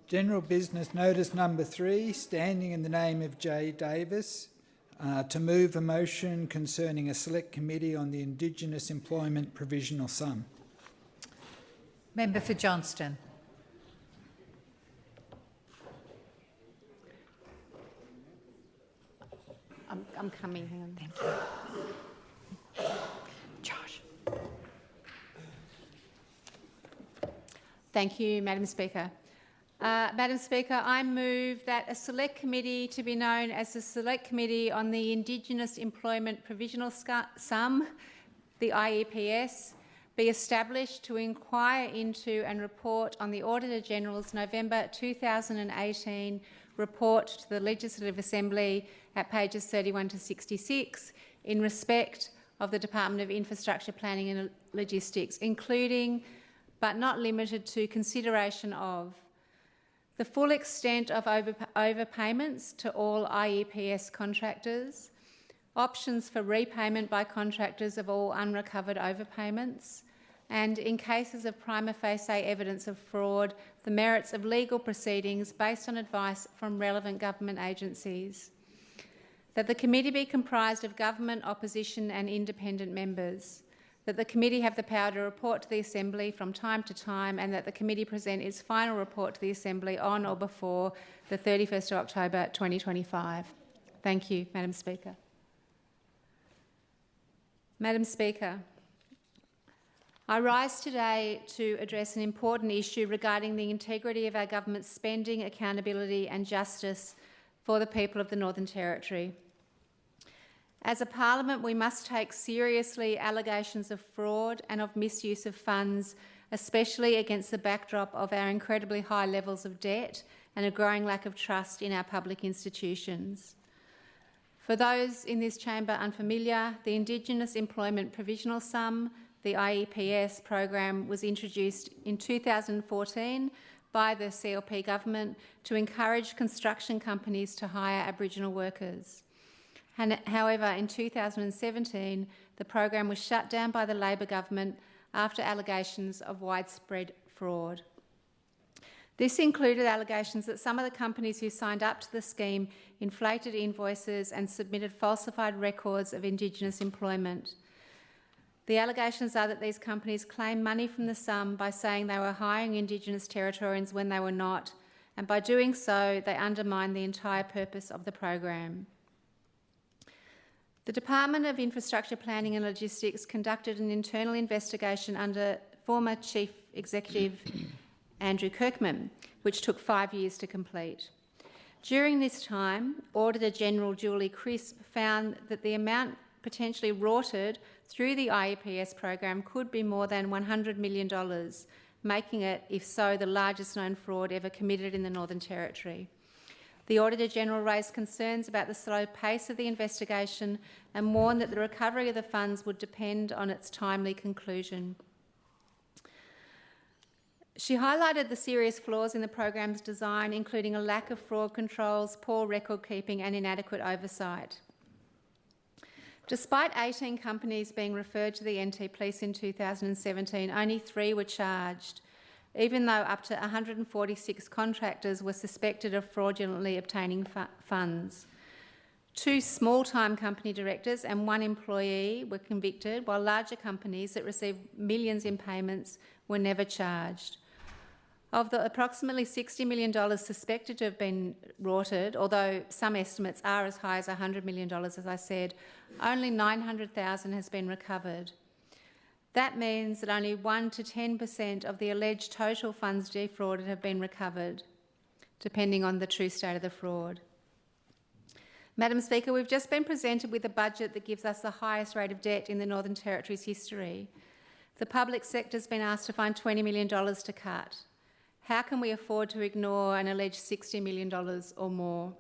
General business notice number 3, standing in the name of J. Davis, to move a motion concerning a select committee on the Indigenous employment provisional sum. Member for Johnston. I'm coming, hang on. Thank you. Josh. Thank you, Madam Speaker. Madam Speaker, I move that a select committee to be known as the Select Committee on the Indigenous Employment Provisional Sum, the IEPS, be established to inquire into and report on the Auditor-General's November 2018 report to the Legislative Assembly at pages 31 to 66 in respect of the Department of Infrastructure Planning and Logistics, including but not limited to consideration of the full extent of overpayments to all IEPS contractors, options for repayment by contractors of all unrecovered overpayments, and in cases of prima facie evidence of fraud, the merits of legal proceedings based on advice from relevant government agencies. That the committee be comprised of government, opposition and independent members. That the committee have the power to report to the Assembly from time to time, and that the committee present its final report to the Assembly on or before the 31st of October 2025. Thank you, Madam Speaker. Madam Speaker, I rise today to address an important issue regarding the integrity of our government's spending, accountability and justice for the people of the Northern Territory. As a parliament, we must take seriously allegations of fraud and of misuse of funds, especially against the backdrop of our incredibly high levels of debt and a growing lack of trust in our public institutions. For those in this chamber unfamiliar, the Indigenous Employment Provisional Sum, the IEPS program, was introduced in 2014 by the CLP government to encourage construction companies to hire Aboriginal workers. However, in 2017, the program was shut down by the Labor government after allegations of widespread fraud. This included allegations that some of the companies who signed up to the scheme inflated invoices and submitted falsified records of Indigenous employment. The allegations are that these companies claimed money from the sum by saying they were hiring Indigenous Territorians when they were not, and by doing so, they undermined the entire purpose of the program. The Department of Infrastructure Planning and Logistics conducted an internal investigation under former Chief Executive Andrew Kirkman, which took 5 years to complete. During this time, Auditor-General Julie Crisp found that the amount potentially rorted through the IEPS program could be more than $100 million, making it, if so, the largest known fraud ever committed in the Northern Territory. The Auditor-General raised concerns about the slow pace of the investigation and warned that the recovery of the funds would depend on its timely conclusion. She highlighted the serious flaws in the program's design, including a lack of fraud controls, poor record keeping and inadequate oversight. Despite 18 companies being referred to the NT Police in 2017, only 3 were charged, even though up to 146 contractors were suspected of fraudulently obtaining funds. 2 small-time company directors and 1 employee were convicted, while larger companies that received millions in payments were never charged. Of the approximately $60 million suspected to have been rorted, although some estimates are as high as $100 million, as I said, only $900,000 has been recovered. That means that only 1 to 10% of the alleged total funds defrauded have been recovered, depending on the true state of the fraud. Madam Speaker, we've just been presented with a budget that gives us the highest rate of debt in the Northern Territory's history. The public sector's been asked to find $20 million to cut. How can we afford to ignore an alleged $60 million or more?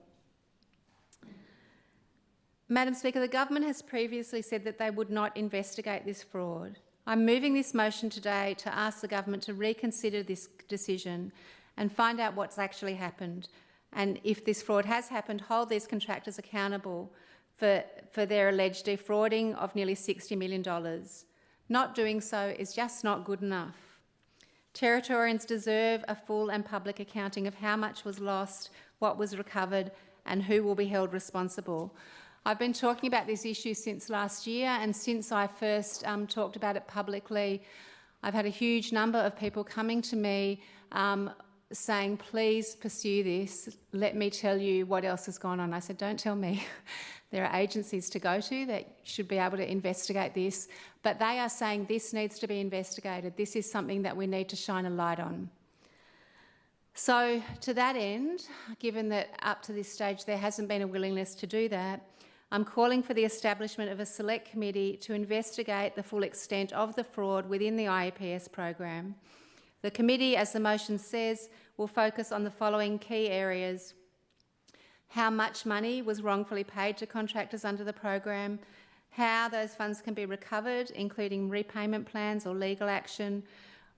Madam Speaker, the government has previously said that they would not investigate this fraud. I'm moving this motion today to ask the government to reconsider this decision and find out what's actually happened, and if this fraud has happened, hold these contractors accountable for their alleged defrauding of nearly $60 million. Not doing so is just not good enough. Territorians deserve a full and public accounting of how much was lost, what was recovered, and who will be held responsible. I've been talking about this issue since last year, and since I first talked about it publicly, I've had a huge number of people coming to me saying, please pursue this, let me tell you what else has gone on. I said, don't tell me. There are agencies to go to that should be able to investigate this, but they are saying this needs to be investigated. This is something that we need to shine a light on. So to that end, given that up to this stage there hasn't been a willingness to do that, I'm calling for the establishment of a select committee to investigate the full extent of the fraud within the IEPS program. The committee, as the motion says, will focus on the following key areas: how much money was wrongfully paid to contractors under the program, how those funds can be recovered, including repayment plans or legal action,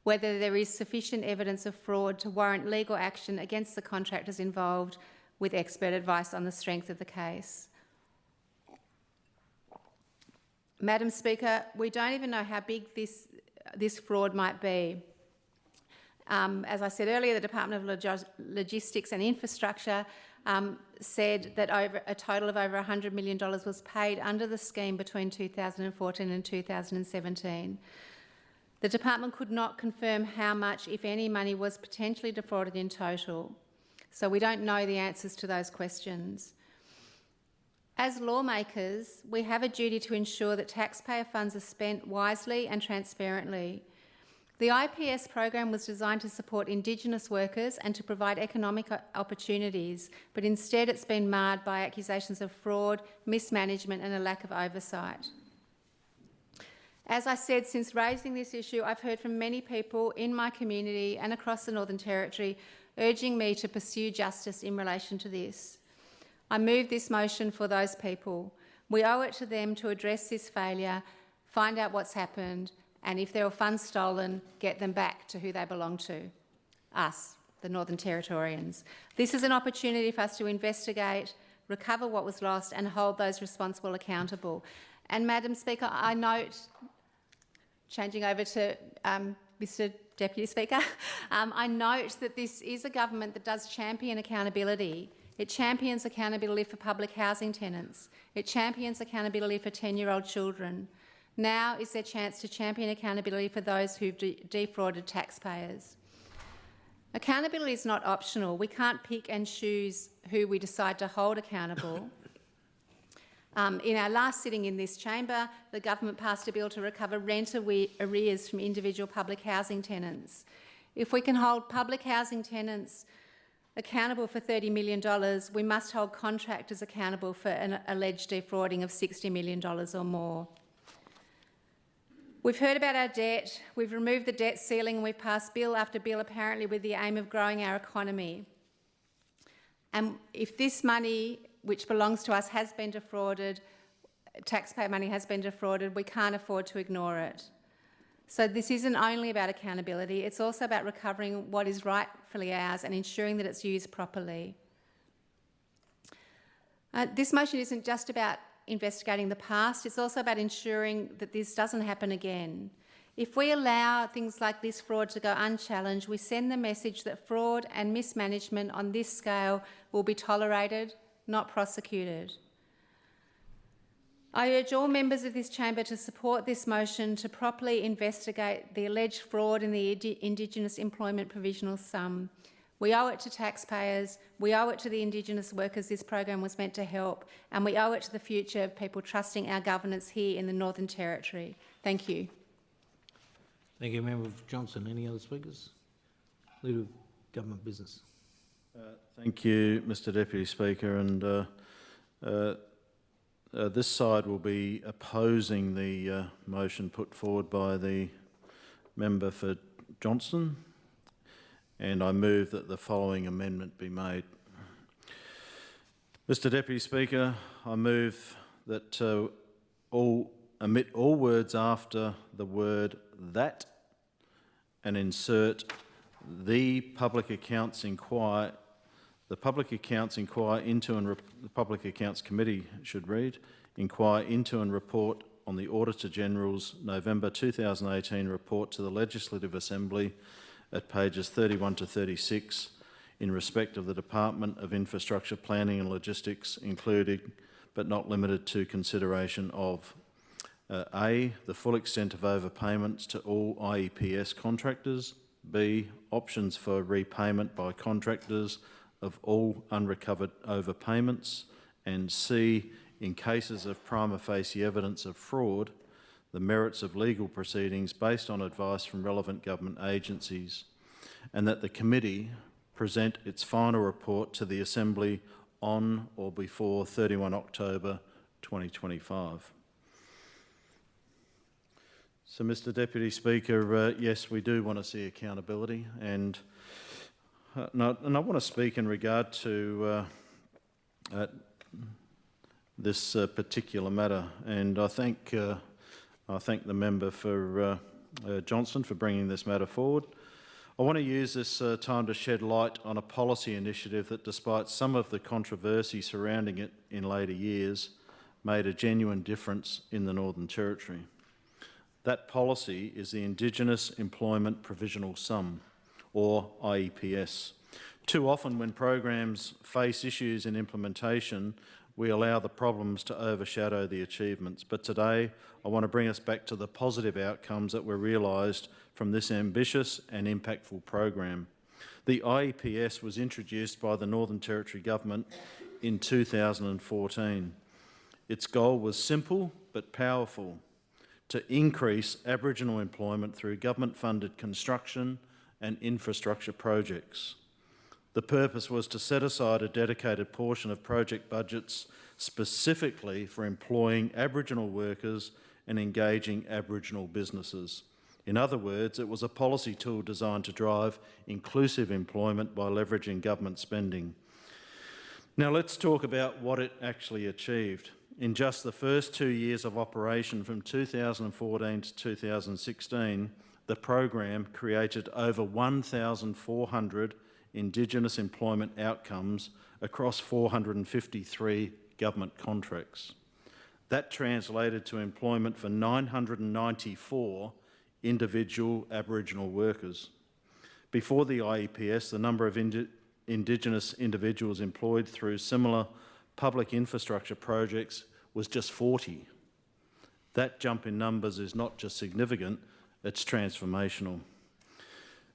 whether there is sufficient evidence of fraud to warrant legal action against the contractors involved, with expert advice on the strength of the case. Madam Speaker, we don't even know how big this fraud might be. As I said earlier, the Department of Logistics and Infrastructure said that a total of over $100 million was paid under the scheme between 2014 and 2017. The department could not confirm how much, if any, money was potentially defrauded in total. So we don't know the answers to those questions. As lawmakers, we have a duty to ensure that taxpayer funds are spent wisely and transparently. The IPS program was designed to support Indigenous workers and to provide economic opportunities, but instead it's been marred by accusations of fraud, mismanagement and a lack of oversight. As I said, since raising this issue, I've heard from many people in my community and across the Northern Territory urging me to pursue justice in relation to this. I move this motion for those people. We owe it to them to address this failure, find out what's happened, and if there were funds stolen, get them back to who they belong to, us, the Northern Territorians. This is an opportunity for us to investigate, recover what was lost and hold those responsible accountable. And Madam Speaker, I note, changing over to Mr Deputy Speaker, I note that this is a government that does champion accountability. It champions accountability for public housing tenants. It champions accountability for 10-year-old children. Now is their chance to champion accountability for those who've defrauded taxpayers. Accountability is not optional. We can't pick and choose who we decide to hold accountable. In our last sitting in this chamber, the government passed a bill to recover rent arrears from individual public housing tenants. If we can hold public housing tenants accountable for $30 million, we must hold contractors accountable for an alleged defrauding of $60 million or more. We've heard about our debt, we've removed the debt ceiling and we've passed bill after bill apparently with the aim of growing our economy. And if this money, which belongs to us, has been defrauded, taxpayer money has been defrauded, we can't afford to ignore it. So this isn't only about accountability, it's also about recovering what is rightfully ours and ensuring that it's used properly. This motion isn't just about investigating the past, it's also about ensuring that this doesn't happen again. If we allow things like this fraud to go unchallenged, we send the message that fraud and mismanagement on this scale will be tolerated, not prosecuted. I urge all members of this chamber to support this motion to properly investigate the alleged fraud in the Indigenous Employment Provisional Sum. We owe it to taxpayers, we owe it to the Indigenous workers this program was meant to help, and we owe it to the future of people trusting our governance here in the Northern Territory. Thank you. Thank you, Member for Johnston. Any other speakers? Leader of Government Business. Thank you, Mr Deputy Speaker. And this side will be opposing the motion put forward by the member for Johnston. And I move that the following amendment be made. Mr Deputy Speaker, I move that omit all words after the word that and insert the Public Accounts Inquire. The Public Accounts Inquire into and the Public Accounts Committee should read, inquire into and report on the Auditor General's November 2018 report to the Legislative Assembly at pages 31 to 36 in respect of the Department of Infrastructure Planning and Logistics, including but not limited to consideration of A, the full extent of overpayments to all IEPS contractors, B, options for repayment by contractors of all unrecovered overpayments, and C, in cases of prima facie evidence of fraud, the merits of legal proceedings based on advice from relevant government agencies, and that the committee present its final report to the Assembly on or before 31 October 2025. So, Mr Deputy Speaker, yes, we do want to see accountability, and I want to speak in regard to this particular matter, and I thank the member for Johnston for bringing this matter forward. I want to use this time to shed light on a policy initiative that, despite some of the controversy surrounding it in later years, made a genuine difference in the Northern Territory. That policy is the Indigenous Employment Provisional Sum, or IEPS. Too often when programs face issues in implementation, we allow the problems to overshadow the achievements. But today, I want to bring us back to the positive outcomes that were realised from this ambitious and impactful program. The IEPS was introduced by the Northern Territory Government in 2014. Its goal was simple but powerful: to increase Aboriginal employment through government-funded construction and infrastructure projects. The purpose was to set aside a dedicated portion of project budgets specifically for employing Aboriginal workers and engaging Aboriginal businesses. In other words, it was a policy tool designed to drive inclusive employment by leveraging government spending. Now let's talk about what it actually achieved. In just the first 2 years of operation, from 2014 to 2016, the program created over 1,400 Indigenous employment outcomes across 453 government contracts. That translated to employment for 994 individual Aboriginal workers. Before the IEPS, the number of Indigenous individuals employed through similar public infrastructure projects was just 40. That jump in numbers is not just significant, it's transformational.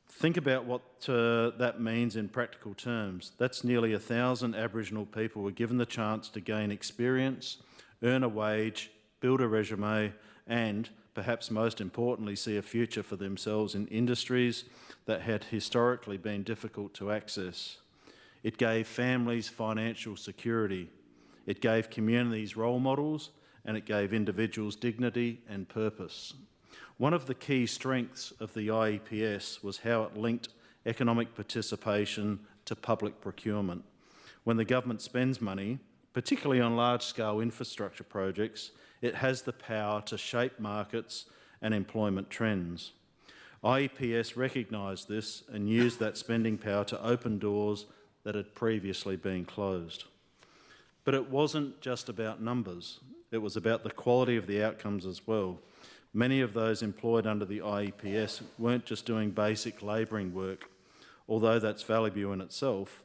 Think about what that means in practical terms. That's nearly 1,000 Aboriginal people were given the chance to gain experience, earn a wage, build a resume, and, perhaps most importantly, see a future for themselves in industries that had historically been difficult to access. It gave families financial security. It gave communities role models, and it gave individuals dignity and purpose. One of the key strengths of the IEPS was how it linked economic participation to public procurement. When the government spends money, particularly on large-scale infrastructure projects, it has the power to shape markets and employment trends. IEPS recognised this and used that spending power to open doors that had previously been closed. But it wasn't just about numbers. It was about the quality of the outcomes as well. Many of those employed under the IEPS weren't just doing basic labouring work, although that's valuable in itself.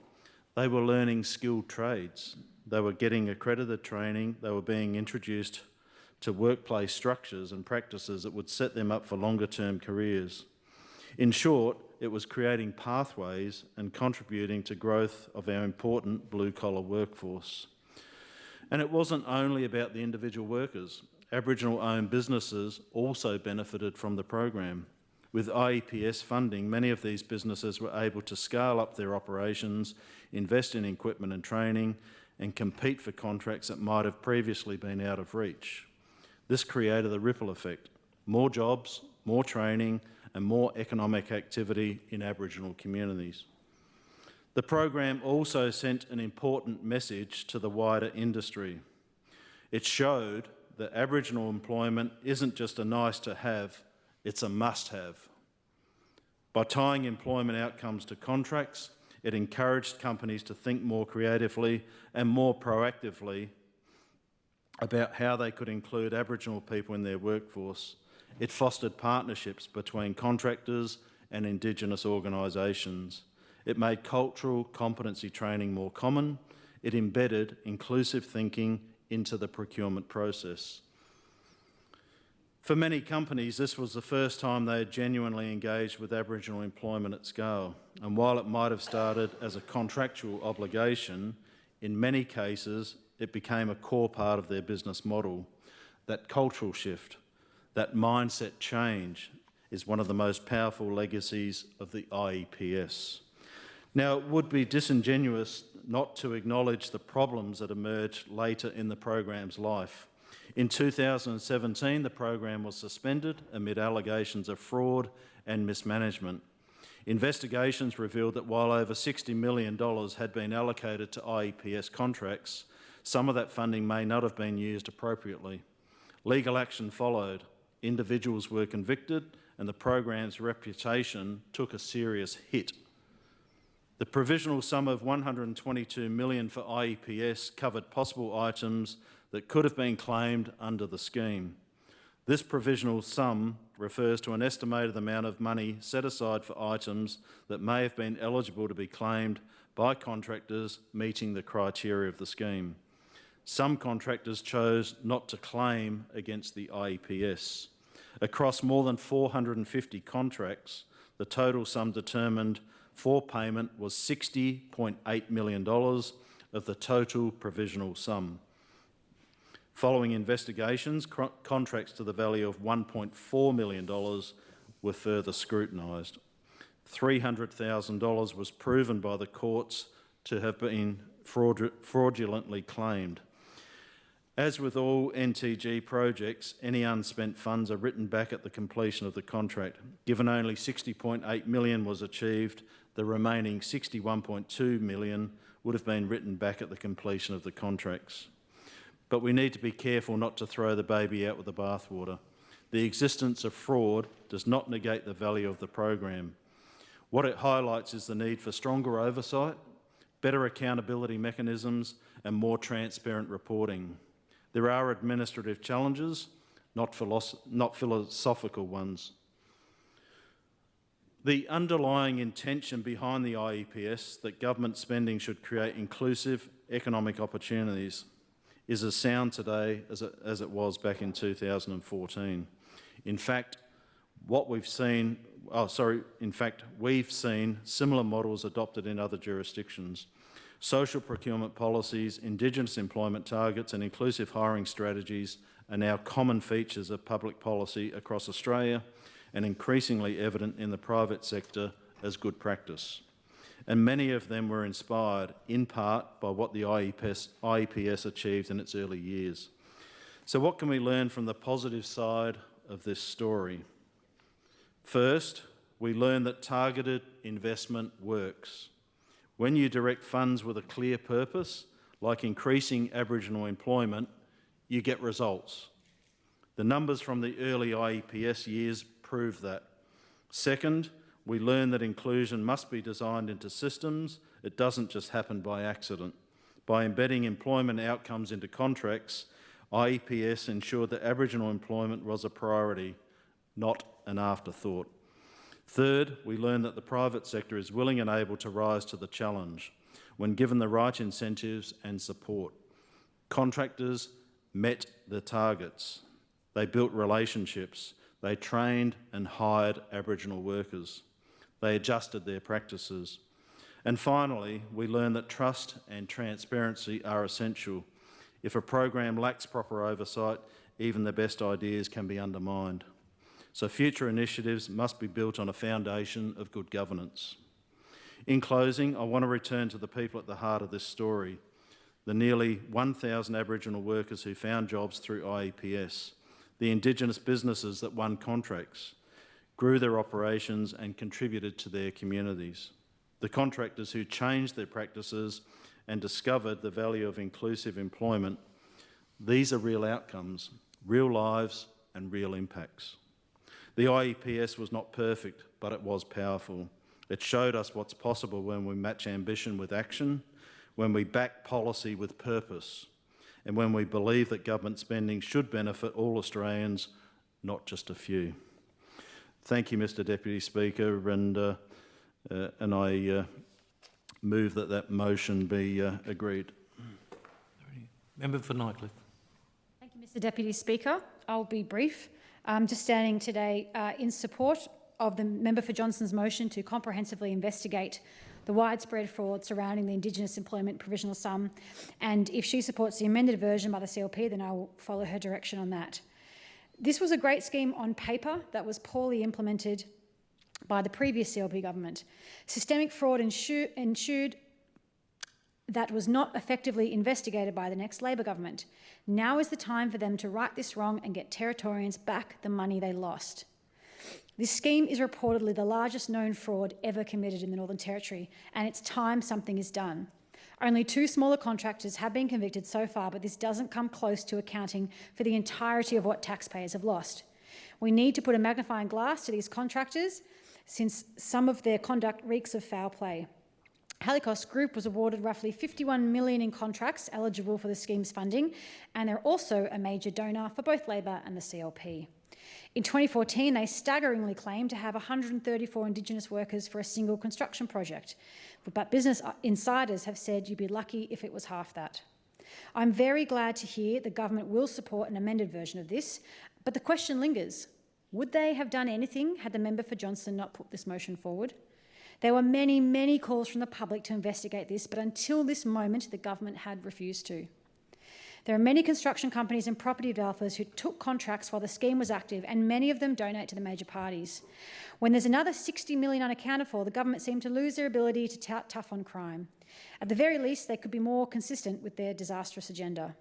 They were learning skilled trades. They were getting accredited training. They were being introduced to workplace structures and practices that would set them up for longer-term careers. In short, it was creating pathways and contributing to growth of our important blue-collar workforce. And it wasn't only about the individual workers. Aboriginal-owned businesses also benefited from the program. With IEPS funding, many of these businesses were able to scale up their operations, invest in equipment and training, and compete for contracts that might have previously been out of reach. This created a ripple effect: more jobs, more training, and more economic activity in Aboriginal communities. The program also sent an important message to the wider industry. It showed that Aboriginal employment isn't just a nice to have, it's a must have. By tying employment outcomes to contracts, it encouraged companies to think more creatively and more proactively about how they could include Aboriginal people in their workforce. It fostered partnerships between contractors, and Indigenous organisations. It made cultural competency training more common. It embedded inclusive thinking into the procurement process. For many companies, this was the first time they had genuinely engaged with Aboriginal employment at scale, and while it might have started as a contractual obligation, in many cases it became a core part of their business model. That cultural shift, that mindset change, is one of the most powerful legacies of the IEPS. Now, it would be disingenuous not to acknowledge the problems that emerged later in the program's life. In 2017, the program was suspended amid allegations of fraud and mismanagement. Investigations revealed that while over $60 million had been allocated to IEPS contracts, some of that funding may not have been used appropriately. Legal action followed, individuals were convicted, and the program's reputation took a serious hit. The provisional sum of $122 million for IEPS covered possible items that could have been claimed under the scheme. This provisional sum refers to an estimated amount of money set aside for items that may have been eligible to be claimed by contractors meeting the criteria of the scheme. Some contractors chose not to claim against the IEPS. Across more than 450 contracts, the total sum determined for payment was $60.8 million of the total provisional sum. Following investigations, contracts to the value of $1.4 million were further scrutinised. $300,000 was proven by the courts to have been fraudulently claimed. As with all NTG projects, any unspent funds are written back at the completion of the contract. Given only $60.8 million was achieved, the remaining $61.2 million would have been written back at the completion of the contracts. But we need to be careful not to throw the baby out with the bathwater. The existence of fraud does not negate the value of the program. What it highlights is the need for stronger oversight, better accountability mechanisms, and more transparent reporting. There are administrative challenges, not philosophical ones. The underlying intention behind the IEPS, that government spending should create inclusive economic opportunities, is as sound today as it was back in 2014. In fact, we've seen similar models adopted in other jurisdictions. Social procurement policies, Indigenous employment targets and inclusive hiring strategies are now common features of public policy across Australia and increasingly evident in the private sector as good practice. And many of them were inspired, in part, by what the IEPS achieved in its early years. So what can we learn from the positive side of this story? First, we learn that targeted investment works. When you direct funds with a clear purpose, like increasing Aboriginal employment, you get results. The numbers from the early IEPS years prove that. Second, we learn that inclusion must be designed into systems. It doesn't just happen by accident. By embedding employment outcomes into contracts, IEPS ensured that Aboriginal employment was a priority, not an afterthought. Third, we learn that the private sector is willing and able to rise to the challenge when given the right incentives and support. Contractors met the targets. They built relationships. They trained and hired Aboriginal workers. They adjusted their practices. And finally, we learn that trust and transparency are essential. If a program lacks proper oversight, even the best ideas can be undermined. So future initiatives must be built on a foundation of good governance. In closing, I want to return to the people at the heart of this story, the nearly 1,000 Aboriginal workers who found jobs through IEPS, the Indigenous businesses that won contracts, grew their operations and contributed to their communities, the contractors who changed their practices and discovered the value of inclusive employment. These are real outcomes, real lives and real impacts. The IEPS was not perfect, but it was powerful. It showed us what's possible when we match ambition with action, when we back policy with purpose, and when we believe that government spending should benefit all Australians, not just a few. Thank you, Mr Deputy Speaker, and I move that that motion be agreed. Member for Nightcliff. Thank you, Mr Deputy Speaker. I'll be brief. I'm just standing today in support of the member for Johnston's motion to comprehensively investigate the widespread fraud surrounding the Indigenous Employment Provisional Sum, and if she supports the amended version by the CLP, then I will follow her direction on that. This was a great scheme on paper that was poorly implemented by the previous CLP government. Systemic fraud ensued that was not effectively investigated by the next Labor government. Now is the time for them to right this wrong and get Territorians back the money they lost. This scheme is reportedly the largest known fraud ever committed in the Northern Territory, and it's time something is done. Only 2 smaller contractors have been convicted so far, but this doesn't come close to accounting for the entirety of what taxpayers have lost. We need to put a magnifying glass to these contractors, since some of their conduct reeks of foul play. Halicos Group was awarded roughly $51 million in contracts eligible for the scheme's funding, and they're also a major donor for both Labor and the CLP. In 2014, they staggeringly claimed to have 134 Indigenous workers for a single construction project, but business insiders have said you'd be lucky if it was half that. I'm very glad to hear the government will support an amended version of this, but the question lingers. Would they have done anything had the member for Johnston not put this motion forward? There were many, many calls from the public to investigate this, but until this moment, the government had refused to. There are many construction companies and property developers who took contracts while the scheme was active, and many of them donate to the major parties. When there's another $60 million unaccounted for, the government seemed to lose their ability to tout tough on crime. At the very least, they could be more consistent with their disastrous agenda.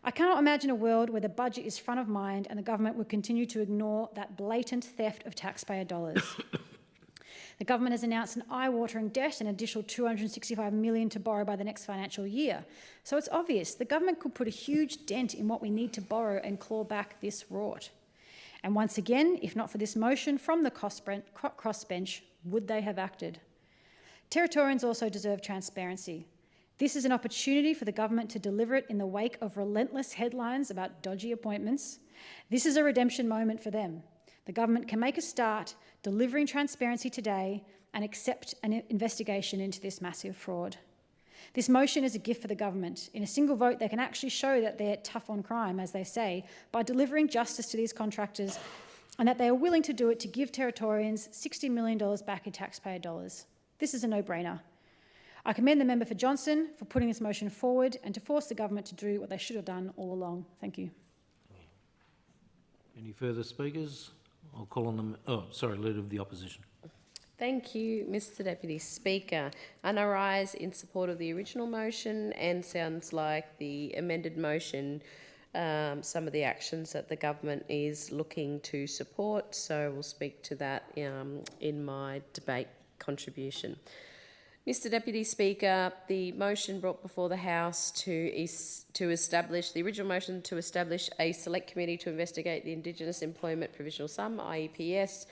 I cannot imagine a world where the budget is front of mind and the government would continue to ignore that blatant theft of taxpayer dollars. The government has announced an eye-watering debt and an additional $265 million to borrow by the next financial year. So it's obvious the government could put a huge dent in what we need to borrow and claw back this rort. And once again, if not for this motion from the crossbench, would they have acted? Territorians also deserve transparency. This is an opportunity for the government to deliver it in the wake of relentless headlines about dodgy appointments. This is a redemption moment for them. The government can make a start delivering transparency today and accept an investigation into this massive fraud. This motion is a gift for the government. In a single vote, they can actually show that they're tough on crime, as they say, by delivering justice to these contractors, and that they are willing to do it to give Territorians $60 million back in taxpayer dollars. This is a no-brainer. I commend the member for Johnston for putting this motion forward and to force the government to do what they should have done all along. Thank you. Any further speakers? I'll call on them. Oh, sorry, Leader of the Opposition. Thank you, Mr Deputy Speaker. And I rise in support of the original motion, and sounds like the amended motion, some of the actions that the government is looking to support. So we'll speak to that in my debate contribution. Mr Deputy Speaker, the motion brought before the House to establish, the original motion to establish a select committee to investigate the Indigenous Employment Provisional Sum, IEPS.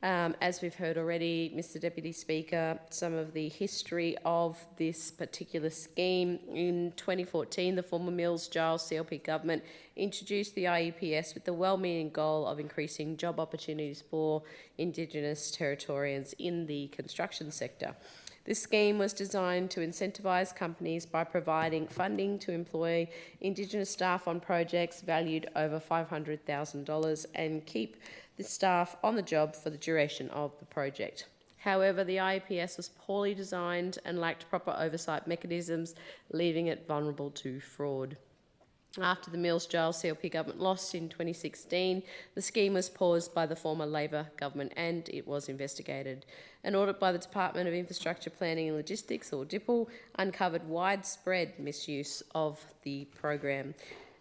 As we've heard already, Mr Deputy Speaker, some of the history of this particular scheme. In 2014, the former Mills-Giles CLP government introduced the IEPS with the well-meaning goal of increasing job opportunities for Indigenous Territorians in the construction sector. This scheme was designed to incentivise companies by providing funding to employ Indigenous staff on projects valued over $500,000 and keep the staff on the job for the duration of the project. However, the IEPS was poorly designed and lacked proper oversight mechanisms, leaving it vulnerable to fraud. After the Mills-Giles CLP government lost in 2016, the scheme was paused by the former Labor government and it was investigated. An audit by the Department of Infrastructure Planning and Logistics, or DIPL, uncovered widespread misuse of the program.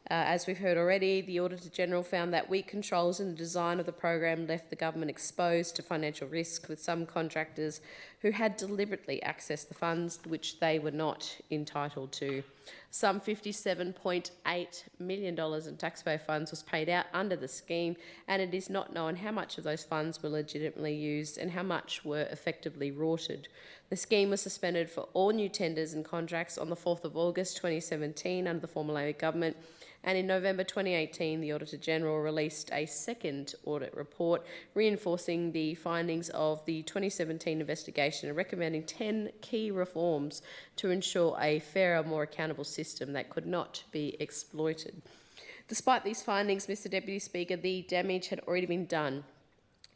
As we've heard already, the Auditor General found that weak controls in the design of the program left the government exposed to financial risk, with some contractors who had deliberately accessed the funds which they were not entitled to. Some $57.8 million in taxpayer funds was paid out under the scheme, and it is not known how much of those funds were legitimately used and how much were effectively rorted. The scheme was suspended for all new tenders and contracts on the 4th of August 2017 under the former Labor government, And in November 2018, the Auditor-General released a second audit report reinforcing the findings of the 2017 investigation and recommending 10 key reforms to ensure a fairer, more accountable system that could not be exploited. Despite these findings, Mr Deputy Speaker, the damage had already been done.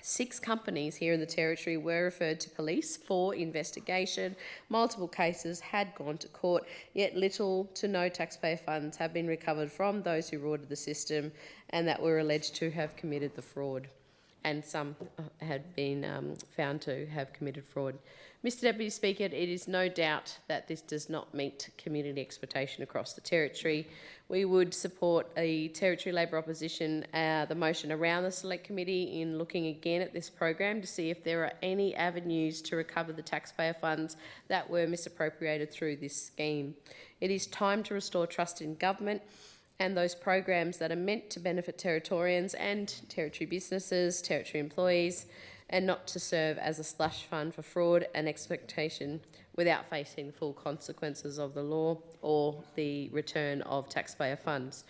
6 companies here in the Territory were referred to police for investigation. Multiple cases had gone to court, yet little to no taxpayer funds have been recovered from those who rorted the system and that were alleged to have committed the fraud. And some had been found to have committed fraud. Mr Deputy Speaker, it is no doubt that this does not meet community expectation across the Territory. We would support a Territory Labor opposition, the motion around the Select Committee in looking again at this program to see if there are any avenues to recover the taxpayer funds that were misappropriated through this scheme. It is time to restore trust in government and those programs that are meant to benefit Territorians and Territory businesses, Territory employees, and not to serve as a slush fund for fraud and exploitation without facing the full consequences of the law or the return of taxpayer funds.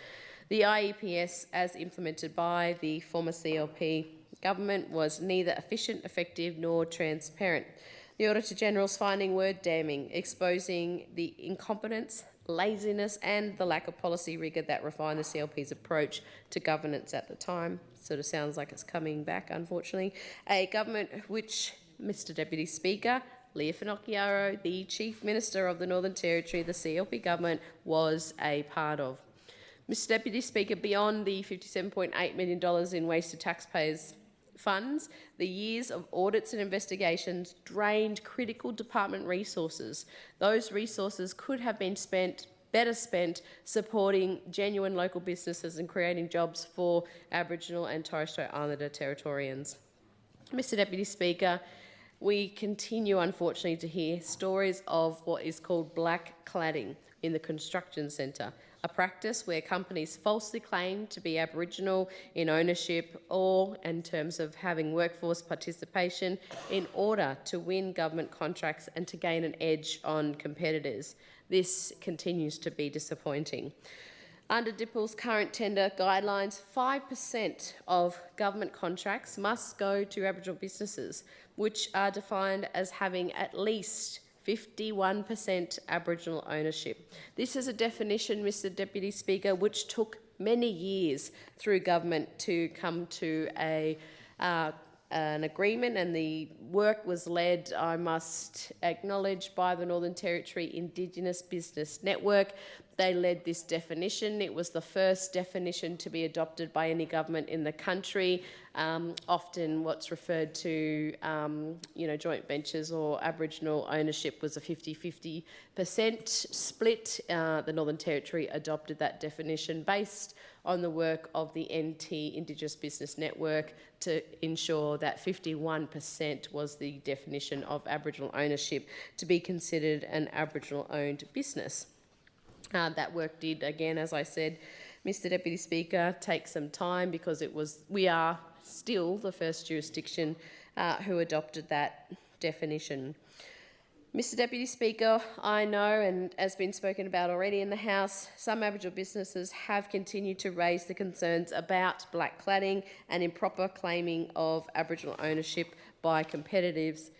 The IEPS, as implemented by the former CLP government, was neither efficient, effective, nor transparent. The Auditor-General's finding were damning, exposing the incompetence, laziness and the lack of policy rigour that refined the CLP's approach to governance at the time. Sort of sounds like it's coming back, unfortunately. A government which, Mr Deputy Speaker, Leah Finocchiaro, the Chief Minister of the Northern Territory, the CLP government, was a part of. Mr Deputy Speaker, beyond the $57.8 million in wasted taxpayers' funds, the years of audits and investigations drained critical department resources. Those resources could have been better spent supporting genuine local businesses and creating jobs for Aboriginal and Torres Strait Islander Territorians. Mr Deputy Speaker, we continue, unfortunately, to hear stories of what is called black cladding in the construction centre, a practice where companies falsely claim to be Aboriginal in ownership or in terms of having workforce participation in order to win government contracts and to gain an edge on competitors. This continues to be disappointing. Under DIPL's current tender guidelines, 5% of government contracts must go to Aboriginal businesses, which are defined as having at least 51% Aboriginal ownership. This is a definition, Mr Deputy Speaker, which took many years through government to come to an agreement, and the work was led, I must acknowledge, by the Northern Territory Indigenous Business Network. They led this definition. It was the first definition to be adopted by any government in the country. Often what's referred to, joint ventures or Aboriginal ownership was a 50-50% split. The Northern Territory adopted that definition based on the work of the NT Indigenous Business Network to ensure that 51% was the definition of Aboriginal ownership to be considered an Aboriginal-owned business. That work did, again, as I said, Mr Deputy Speaker, take some time because we are still the first jurisdiction who adopted that definition. Mr Deputy Speaker, I know, and as been spoken about already in the House, some Aboriginal businesses have continued to raise the concerns about black cladding and improper claiming of Aboriginal ownership by competitors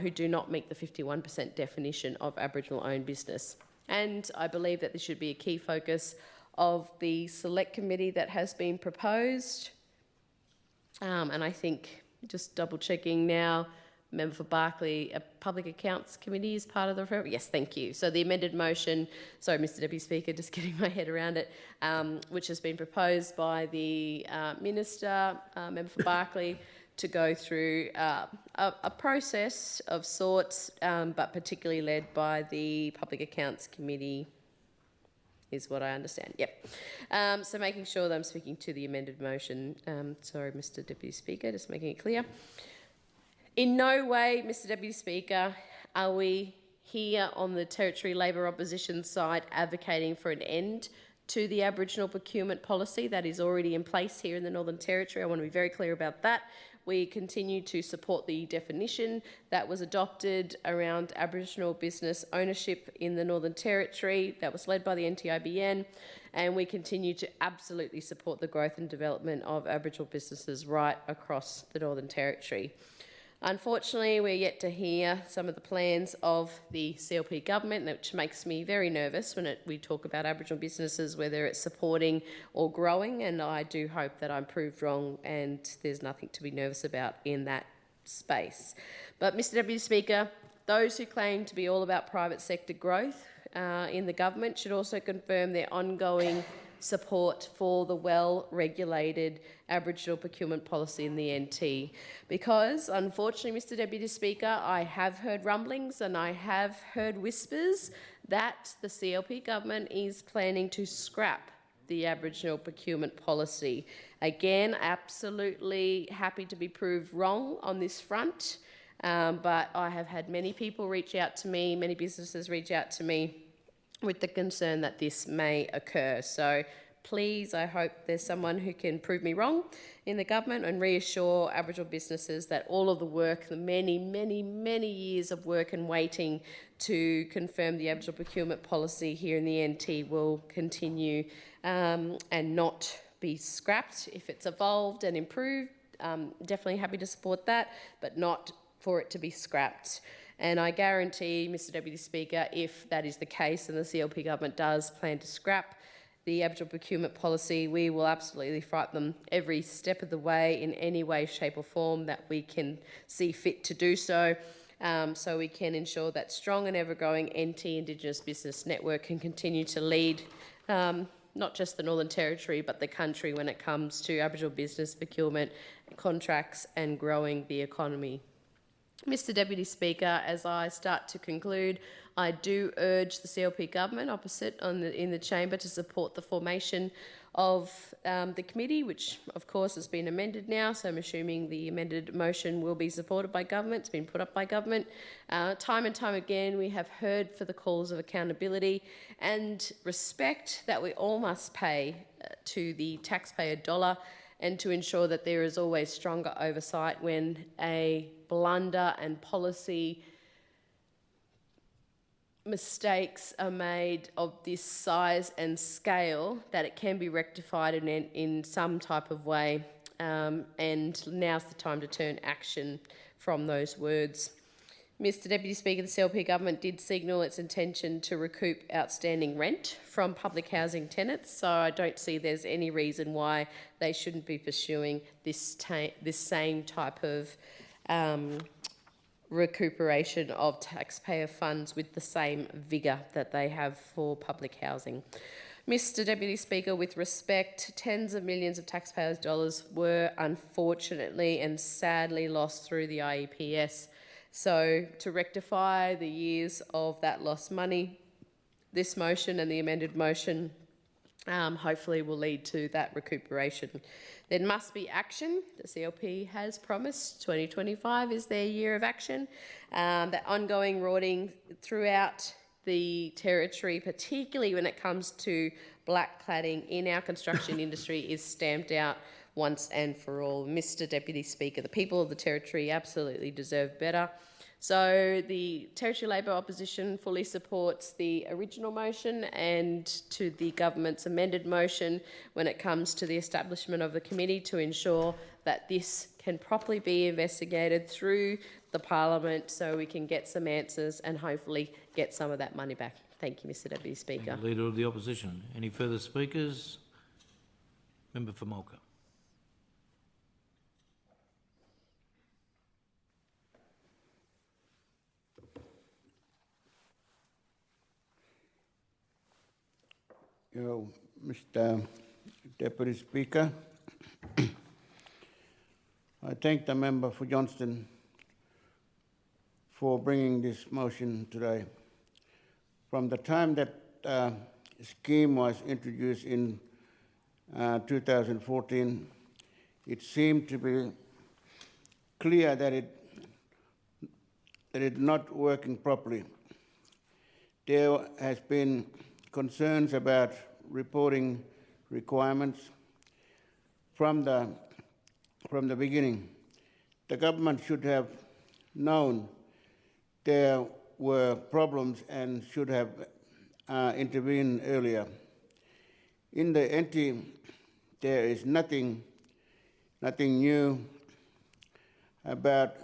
who do not meet the 51% definition of Aboriginal-owned business. And I believe that this should be a key focus of the Select Committee that has been proposed. And I think, just double-checking now, Member for Barclay, a Public Accounts Committee is part of the referral? Yes, thank you. So the amended motion, sorry, Mr Deputy Speaker, just getting my head around it, which has been proposed by the Minister, Member for Barclay, to go through a process of sorts, but particularly led by the Public Accounts Committee, is what I understand. Yep. So making sure that I'm speaking to the amended motion. Sorry, Mr Deputy Speaker, just making it clear. In no way, Mr Deputy Speaker, are we here on the Territory Labor opposition side advocating for an end to the Aboriginal procurement policy that is already in place here in the Northern Territory. I want to be very clear about that. we continue to support the definition that was adopted around Aboriginal business ownership in the Northern Territory that was led by the NTIBN, and we continue to absolutely support the growth and development of Aboriginal businesses right across the Northern Territory. Unfortunately, we're yet to hear some of the plans of the CLP government, which makes me very nervous when we talk about Aboriginal businesses, whether it's supporting or growing, and I do hope that I'm proved wrong and there's nothing to be nervous about in that space. But, Mr Deputy Speaker, those who claim to be all about private sector growth in the government should also confirm their ongoing support for the well-regulated Aboriginal procurement policy in the NT. Because, unfortunately, Mr Deputy Speaker, I have heard rumblings and I have heard whispers that the CLP government is planning to scrap the Aboriginal procurement policy. Again, absolutely happy to be proved wrong on this front, but I have had many people reach out to me, many businesses reach out to me with the concern that this may occur. So please, I hope there's someone who can prove me wrong in the government and reassure Aboriginal businesses that all of the work, the many, many, many years of work and waiting to confirm the Aboriginal procurement policy here in the NT will continue and not be scrapped. If it's evolved and improved, definitely happy to support that, but not for it to be scrapped. And I guarantee, Mr Deputy Speaker, if that is the case and the CLP government does plan to scrap the Aboriginal procurement policy, we will absolutely fight them every step of the way in any way, shape or form that we can see fit to do so, so we can ensure that strong and ever-growing NT Indigenous business network can continue to lead not just the Northern Territory but the country when it comes to Aboriginal business procurement, contracts and growing the economy. Mr Deputy Speaker, as I start to conclude, I do urge the CLP government opposite in the chamber to support the formation of the committee, which of course has been amended now, so I'm assuming the amended motion will be supported by government. It's been put up by government. Time and time again we have heard for the calls of accountability and respect that we all must pay to the taxpayer dollar, and to ensure that there is always stronger oversight when a blunder and policy mistakes are made of this size and scale, that it can be rectified in some type of way, and now's the time to turn action from those words. Mr Deputy Speaker, the CLP government did signal its intention to recoup outstanding rent from public housing tenants, so I don't see there's any reason why they shouldn't be pursuing this same type of recuperation of taxpayer funds with the same vigour that they have for public housing. Mr Deputy Speaker, with respect, tens of millions of taxpayers' dollars were unfortunately and sadly lost through the IEPS. So to rectify the years of that lost money, this motion and the amended motion hopefully will lead to that recuperation. There must be action. The CLP has promised 2025 is their year of action. That ongoing rorting throughout the territory, particularly when it comes to black cladding in our construction industry, is stamped out once and for all. Mr Deputy Speaker, the people of the territory absolutely deserve better. So the Territory Labor opposition fully supports the original motion and to the government's amended motion when it comes to the establishment of the committee to ensure that this can properly be investigated through the Parliament so we can get some answers and hopefully get some of that money back. Thank you, Mr Deputy Speaker. Thank you, Leader of the Opposition. Any further speakers? Member for Mulga. Mr. Deputy Speaker, I thank the member for Johnston for bringing this motion today. From the time that scheme was introduced in 2014, it seemed to be clear that it not working properly. There has been concerns about reporting requirements from the beginning. the government should have known there were problems and should have intervened earlier. In the NT, there is nothing new about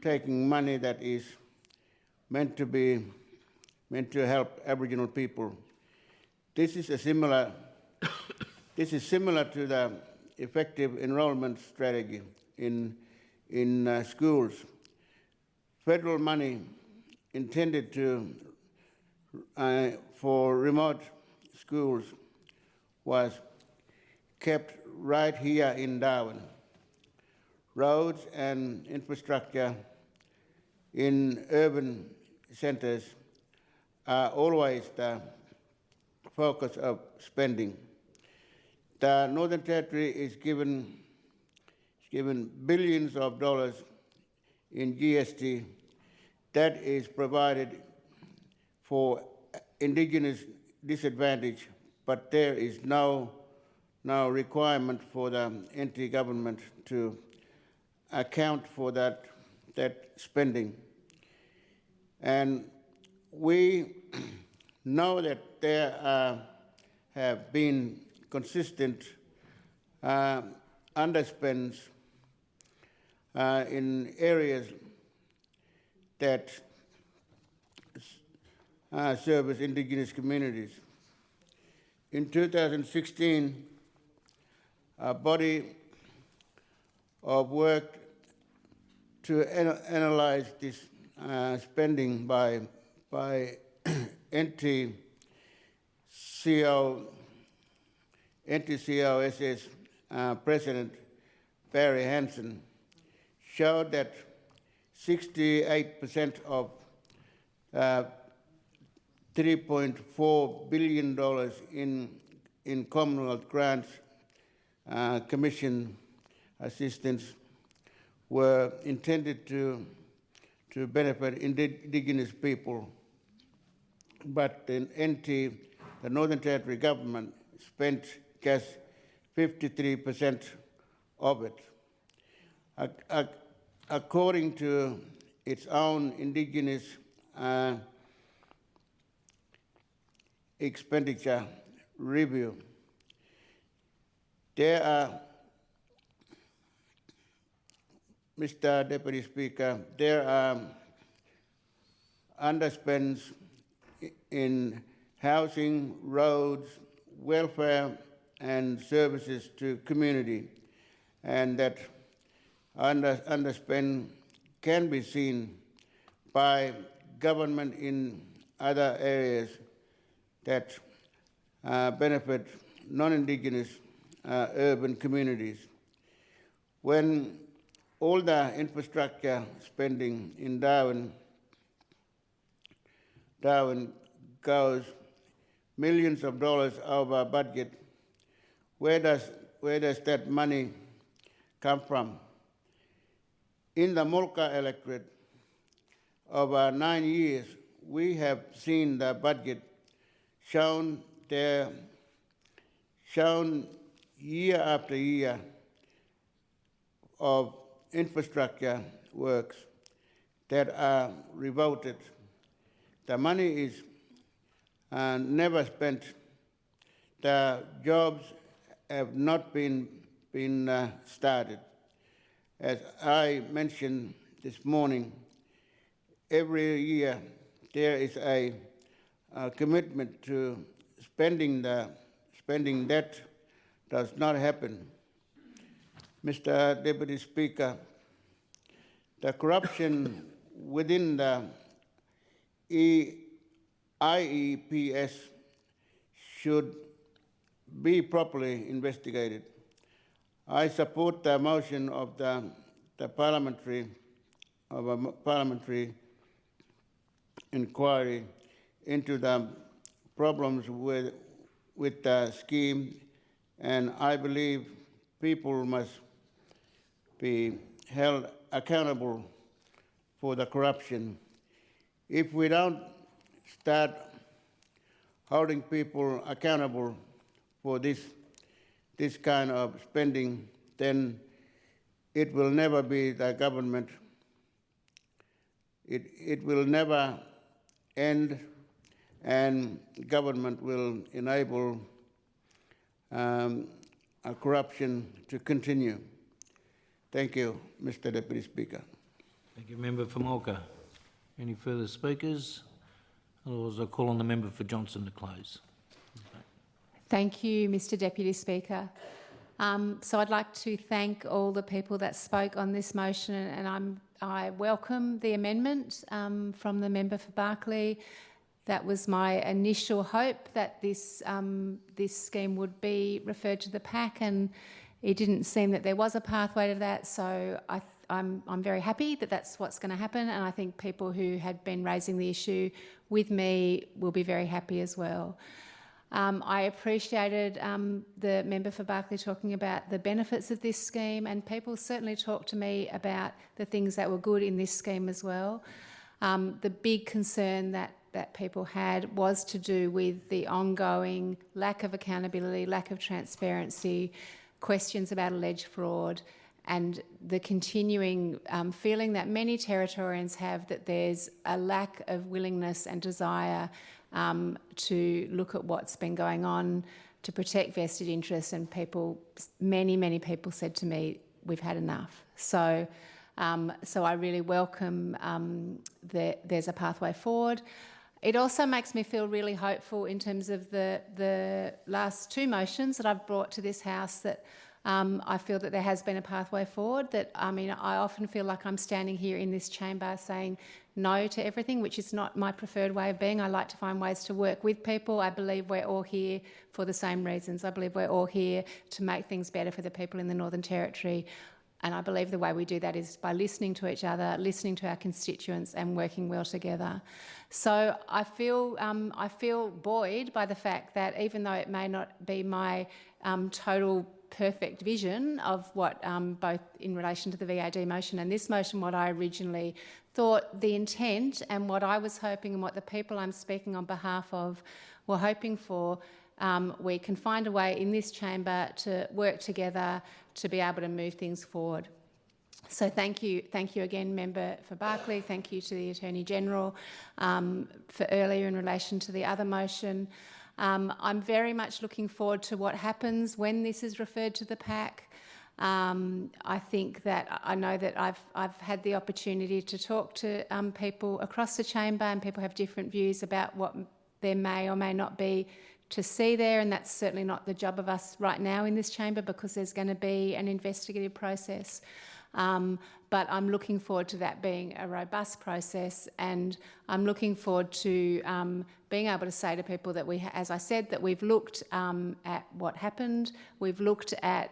taking money that is meant to help Aboriginal people. This is similar to the effective enrolment strategy in schools. Federal money intended for remote schools was kept right here in Darwin. Roads and infrastructure in urban centres are always the focus of spending. The Northern Territory is given billions of dollars in GST that is provided for Indigenous disadvantage, but there is no requirement for the NT government to account for that spending. And we know that there have been consistent underspends in areas that service Indigenous communities. In 2016, a body of work to analyze this spending by NTCOSS President Barry Hansen showed that 68% of $3.4 billion in Commonwealth grants, commission assistance were intended to benefit Indigenous people, but in NT, the Northern Territory government spent just 53% of it. According to its own Indigenous expenditure review, there are, Mr. Deputy Speaker, there are underspends in housing, roads, welfare, and services to community, and that underspend can be seen by government in other areas that benefit non-Indigenous urban communities. When all the infrastructure spending in Darwin goes millions of dollars over budget, where does that money come from? In the Mulka electorate, over 9 years, we have seen the budget shown year after year of infrastructure works that are revolted. The money is never spent. The jobs have not been started. As I mentioned this morning, every year there is a commitment to spending that does not happen. Mr. Deputy Speaker, the corruption within the IEPS should be properly investigated. I support the motion of a parliamentary inquiry into the problems with the scheme, and I believe people must be held accountable for the corruption. If we don't start holding people accountable for this kind of spending, then it will never be the government. It will never end, and government will enable corruption to continue. Thank you, Mr. Deputy Speaker. Thank you, Member for Mulga. Any further speakers? Otherwise, I'll call on the member for Johnston to close. Thank you, Mr. Deputy Speaker. So I'd like to thank all the people that spoke on this motion, and I welcome the amendment from the member for Berkeley. That was my initial hope, that this scheme would be referred to the PAC, and it didn't seem that there was a pathway to that. So I'm very happy that that's what's going to happen, and I think people who had been raising the issue with me will be very happy as well. I appreciated the member for Berkeley talking about the benefits of this scheme, and people certainly talked to me about the things that were good in this scheme as well. The big concern that people had was to do with the ongoing lack of accountability, lack of transparency, questions about alleged fraud, and the continuing feeling that many Territorians have that there's a lack of willingness and desire to look at what's been going on, to protect vested interests, and many people said to me, we've had enough. So I really welcome that there's a pathway forward. It also makes me feel really hopeful in terms of the last two motions that I've brought to this House, that I feel that there has been a pathway forward. That, I mean, I often feel like I'm standing here in this chamber saying no to everything, which is not my preferred way of being. I like to find ways to work with people. I believe we're all here for the same reasons. I believe we're all here to make things better for the people in the Northern Territory. And I believe the way we do that is by listening to each other, listening to our constituents, and working well together. So I feel buoyed by the fact that even though it may not be my total perfect vision of what, both in relation to the VAD motion and this motion, what I originally thought the intent and what I was hoping and what the people I'm speaking on behalf of were hoping for, we can find a way in this chamber to work together to be able to move things forward. So thank you again, Member for Berkeley. Thank you to the Attorney-General for earlier in relation to the other motion. I'm very much looking forward to what happens when this is referred to the PAC. I think that I know that I've had the opportunity to talk to people across the chamber, and people have different views about what there may or may not be to see there, and that's certainly not the job of us right now in this chamber, because there's going to be an investigative process. But I'm looking forward to that being a robust process, and I'm looking forward to being able to say to people that as I said, that we've looked at what happened. We've looked at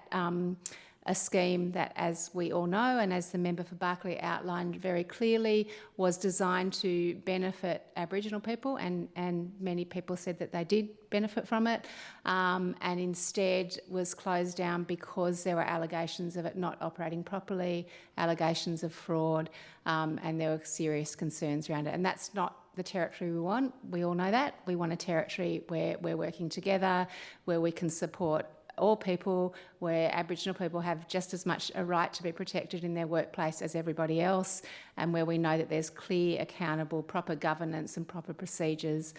a scheme that, as we all know, and as the member for Berkeley outlined very clearly, was designed to benefit Aboriginal people, and many people said that they did benefit from it, and instead was closed down because there were allegations of it not operating properly, allegations of fraud, and there were serious concerns around it. And that's not the territory we want. We all know that. We want a territory where we're working together, where we can support all people, where Aboriginal people have just as much a right to be protected in their workplace as everybody else, and where we know that there's clear, accountable, proper governance and proper procedures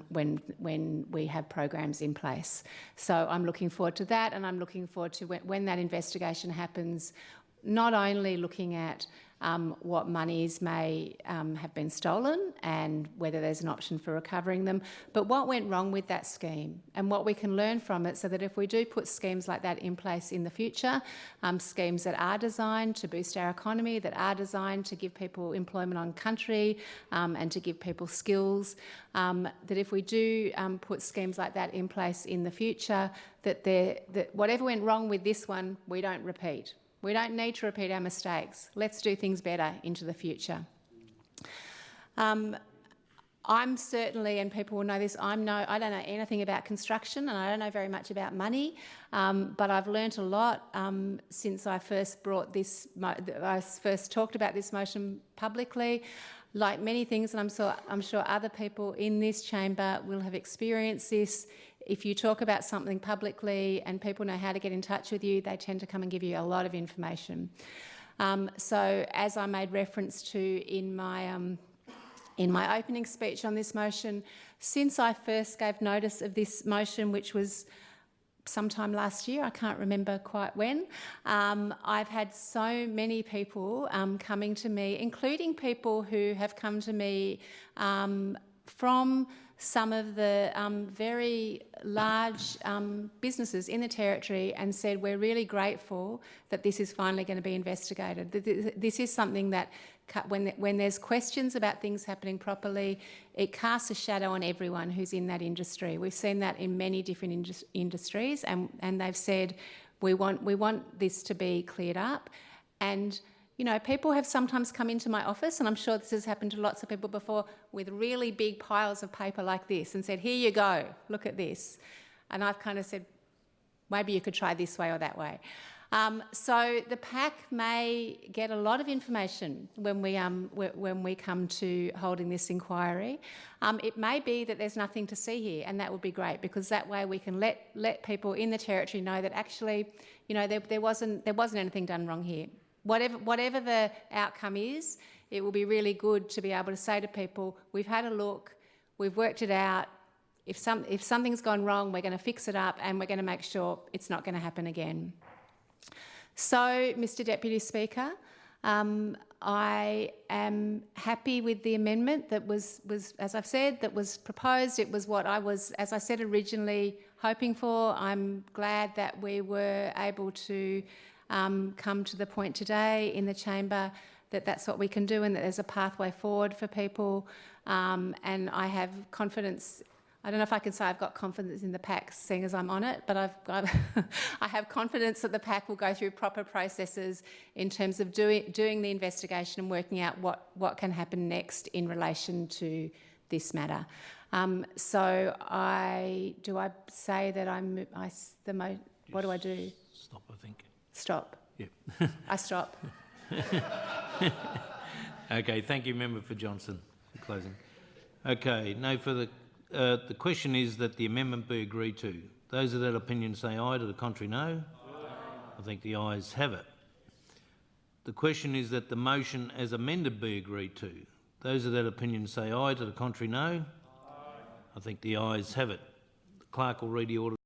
when we have programs in place. So I'm looking forward to that, and I'm looking forward to when that investigation happens, not only looking at what monies may have been stolen and whether there's an option for recovering them, but what went wrong with that scheme and what we can learn from it, so that if we do put schemes like that in place in the future, schemes that are designed to boost our economy, that are designed to give people employment on country and to give people skills, that if we do put schemes like that in place in the future, that whatever went wrong with this one, we don't repeat. We don't need to repeat our mistakes. Let's do things better into the future. I'm certainly, and people will know this, I don't know anything about construction, and I don't know very much about money, but I've learnt a lot since I first brought this. I first talked about this motion publicly. Like many things, and I'm sure other people in this chamber will have experienced this. if you talk about something publicly and people know how to get in touch with you, they tend to come and give you a lot of information. So as I made reference to in my opening speech on this motion, since I first gave notice of this motion, which was sometime last year, I can't remember quite when, I've had so many people coming to me, including people who have come to me from some of the very large businesses in the Territory and said, we're really grateful that this is finally going to be investigated. This is something that when there's questions about things happening properly, it casts a shadow on everyone who's in that industry. We've seen that in many different industries, and they've said, we want this to be cleared up. And you know, people have sometimes come into my office, and I'm sure this has happened to lots of people before, with really big piles of paper like this and said, here you go, look at this. And I've kind of said, maybe you could try this way or that way. So the PAC may get a lot of information when we come to holding this inquiry. It may be that there's nothing to see here, and that would be great, because that way we can let people in the Territory know that actually, you know, there wasn't anything done wrong here. Whatever the outcome is, it will be really good to be able to say to people, we've had a look, we've worked it out. If something's gone wrong, we're going to fix it up, and we're going to make sure it's not going to happen again. So, Mr. Deputy Speaker, I am happy with the amendment that was, as I've said, that was proposed. It was what I was, as I said, originally hoping for. I'm glad that we were able to come to the point today in the chamber that that's what we can do, and that there's a pathway forward for people. And I have confidence. I don't know if I can say I've got confidence in the PAC, seeing as I'm on it, but I have confidence that the PAC will go through proper processes in terms of doing the investigation and working out what can happen next in relation to this matter. So do I say that what do I do? Stop, I think. Stop. Yep. I stop. Okay, thank you, Member for Johnston, for closing. Okay, no further. The question is that the amendment be agreed to. Those of that opinion say aye, to the contrary no. Aye. I think the ayes have it. The question is that the motion as amended be agreed to. Those of that opinion say aye, to the contrary no. Aye. I think the ayes have it. The clerk will read the order.